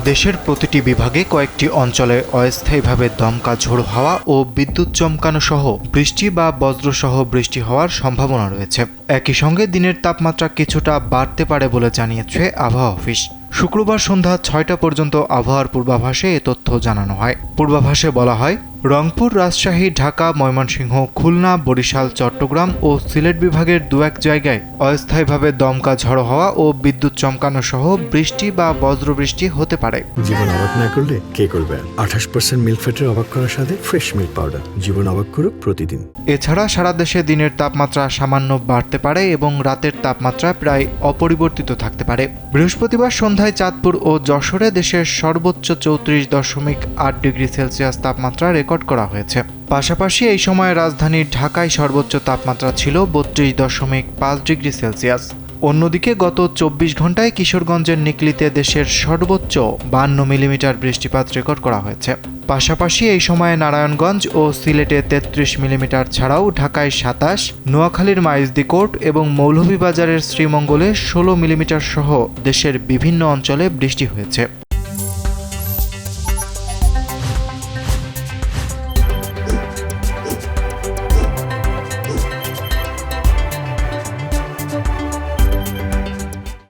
দেশের প্রতিটি বিভাগে কয়েকটি অঞ্চলে অস্থায়ীভাবে দমকা ঝোড়ো হাওয়া ও বিদ্যুৎ চমকানো সহ বৃষ্টি বা বজ্রসহ বৃষ্টি হওয়ার সম্ভাবনা রয়েছে। একই সঙ্গে দিনের তাপমাত্রা কিছুটা বাড়তে পারে বলে জানিয়েছে আবহাওয়া অফিস। শুক্রবার সন্ধ্যা ৬টা পর্যন্ত আবহাওয়ার পূর্বাভাসে এ তথ্য জানানো হয়। পূর্বাভাসে বলা হয়, রংপুর, রাজশাহী, ঢাকা, ময়মনসিংহ, খুলনা, বরিশাল, চট্টগ্রাম ও সিলেট বিভাগের দু এক জায়গায় অস্থায়ীভাবে দমকা ঝড়ো হওয়া ও বিদ্যুৎ চমকানো সহ বৃষ্টি বা বজ্রবৃষ্টি হতে পারে। জীবন অবাক না করলে কে করবে? 28% মিল্ক ফ্যাটের অবাক করার সাথে ফ্রেশ মিল্ক পাউডার। জীবন অবাক করুক প্রতিদিন। এছাড়া সারা দেশে দিনের তাপমাত্রা সামান্য বাড়তে পারে এবং রাতের তাপমাত্রা প্রায় অপরিবর্তিত থাকতে পারে। বৃহস্পতিবার সন্ধ্যায় চাঁদপুর ও যশোরে দেশের সর্বোচ্চ 34.8 ডিগ্রি সেলসিয়াস তাপমাত্রা রেকর্ড করা হয়েছে। পাশাপাশি এই সময় রাজধানী ঢাকায় সর্বোচ্চ তাপমাত্রা ছিল 32.5 ডিগ্রি সেলসিয়াস। অন্যদিকে গত 24 ঘন্টায় কিশোরগঞ্জের নিকলিতে দেশের সর্বোচ্চ 52 মিলিমিটার বৃষ্টিপাত রেকর্ড করা হয়েছে। পাশাপাশি এই সময়ে নারায়ণগঞ্জ ও সিলেটে 33 মিলিমিটার ছাড়াও ঢাকায় 27, নোয়াখালীর মাইজদীকোট এবং মৌলভীবাজারের শ্রীমঙ্গলে 16 মিলিমিটার সহ দেশের বিভিন্ন অঞ্চলে বৃষ্টি হয়েছে।